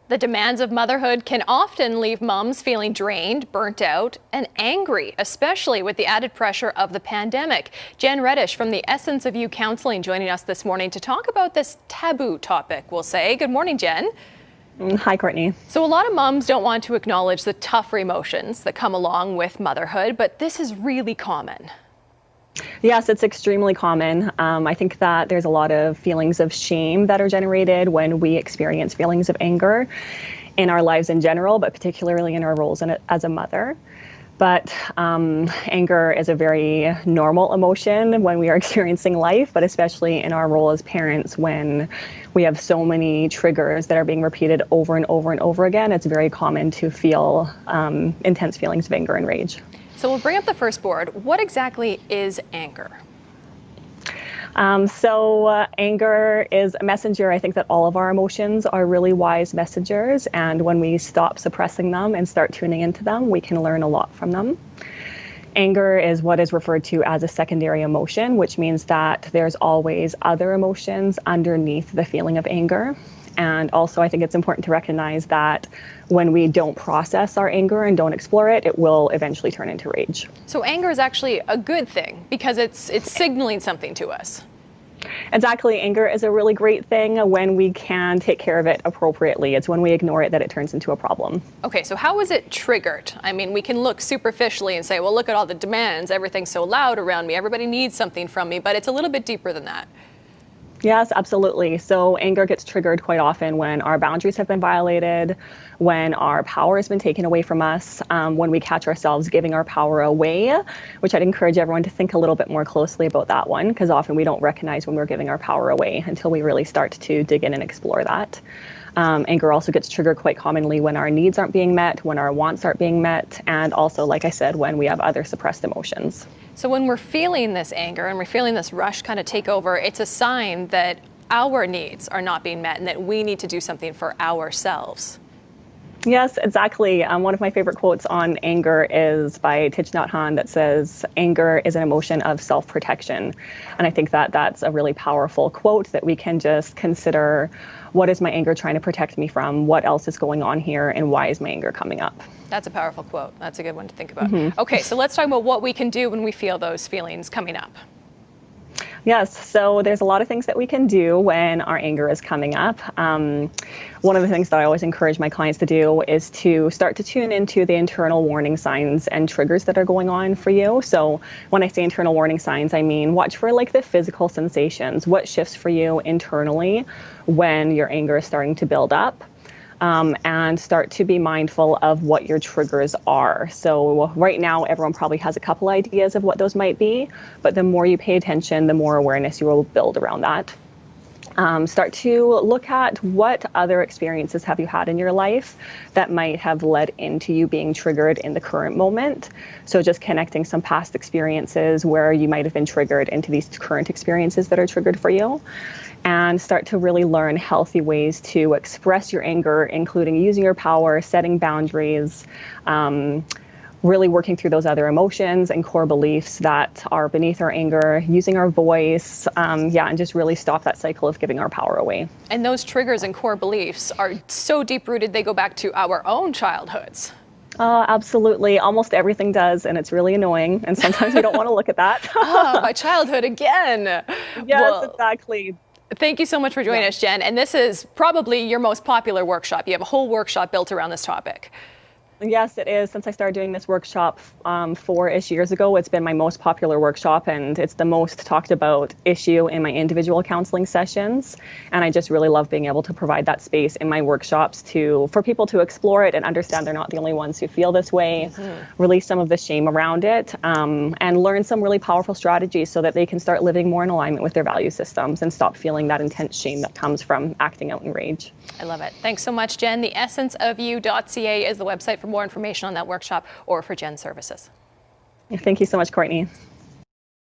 The demands of motherhood can often leave moms feeling drained, burnt out, and angry, especially with the added pressure of the pandemic. Jen Reddish from the Essence of You Counseling joining us this morning to talk about this taboo topic, we'll say. Good morning, Jen. Hi, Courtney. So a lot of moms don't want to acknowledge the tougher emotions that come along with motherhood, but this is really common. Yes, it's extremely common. I think that there's a lot of feelings of shame that are generated when we experience feelings of anger in our lives in general, but particularly in our roles as a mother. But anger is a very normal emotion when we are experiencing life, but especially in our role as parents when we have so many triggers that are being repeated over and over and over again. It's very common to feel intense feelings of anger and rage. So we'll bring up the first board. What exactly is anger? Anger is a messenger. I think that all of our emotions are really wise messengers, and when we stop suppressing them and start tuning into them, we can learn a lot from them. Anger is what is referred to as a secondary emotion, which means that there's always other emotions underneath the feeling of anger. And also, I think it's important to recognize that when we don't process our anger and don't explore it, it will eventually turn into rage. So anger is actually a good thing because it's signaling something to us. Exactly. Anger is a really great thing when we can take care of it appropriately. It's when we ignore it that it turns into a problem. Okay, so how is it triggered? I mean, we can look superficially and say, well, look at all the demands. Everything's so loud around me. Everybody needs something from me, but it's a little bit deeper than that. Yes, absolutely. So anger gets triggered quite often when our boundaries have been violated, when our power has been taken away from us, when we catch ourselves giving our power away, which I'd encourage everyone to think a little bit more closely about that one, because often we don't recognize when we're giving our power away until we really start to dig in and explore that. Anger also gets triggered quite commonly when our needs aren't being met, when our wants aren't being met, and also, like I said, when we have other suppressed emotions. So when we're feeling this anger and we're feeling this rush kind of take over, it's a sign that our needs are not being met and that we need to do something for ourselves. Yes, exactly. One of my favorite quotes on anger is by Thich Nhat Hanh that says, anger is an emotion of self-protection. And I think that that's a really powerful quote that we can just consider, what is my anger trying to protect me from? What else is going on here? And why is my anger coming up? That's a powerful quote. That's a good one to think about. Okay, so let's talk about what we can do when we feel those feelings coming up. Yes, so there's a lot of things that we can do when our anger is coming up. One of the things that I always encourage my clients to do is to start to tune into the internal warning signs and triggers that are going on for you. So when I say internal warning signs, I mean watch for like the physical sensations, what shifts for you internally when your anger is starting to build up. And start to be mindful of what your triggers are. So right now, everyone probably has a couple ideas of what those might be, but the more you pay attention, the more awareness you will build around that. Start to look at what other experiences have you had in your life that might have led into you being triggered in the current moment. So just connecting some past experiences where you might have been triggered into these current experiences that are triggered for you. And start to really learn healthy ways to express your anger, including using your power, setting boundaries, really working through those other emotions and core beliefs that are beneath our anger, using our voice, and just really stop that cycle of giving our power away. And those triggers and core beliefs are so deep-rooted, they go back to our own childhoods. Absolutely. Almost everything does, and it's really annoying, and sometimes we don't want to look at that. My childhood again. Yes, exactly. Thank you so much for joining us, Jen. And this is probably your most popular workshop. You have a whole workshop built around this topic. Yes, it is. Since I started doing this workshop 4-ish years ago, it's been my most popular workshop, and it's the most talked about issue in my individual counseling sessions. And I just really love being able to provide that space in my workshops for people to explore it and understand they're not the only ones who feel this way, release some of the shame around it, and learn some really powerful strategies so that they can start living more in alignment with their value systems and stop feeling that intense shame that comes from acting out in rage. I love it. Thanks so much, Jen. The essenceofyou.ca is the website for more information on that workshop or for Jen's services. Thank you so much, Courtney.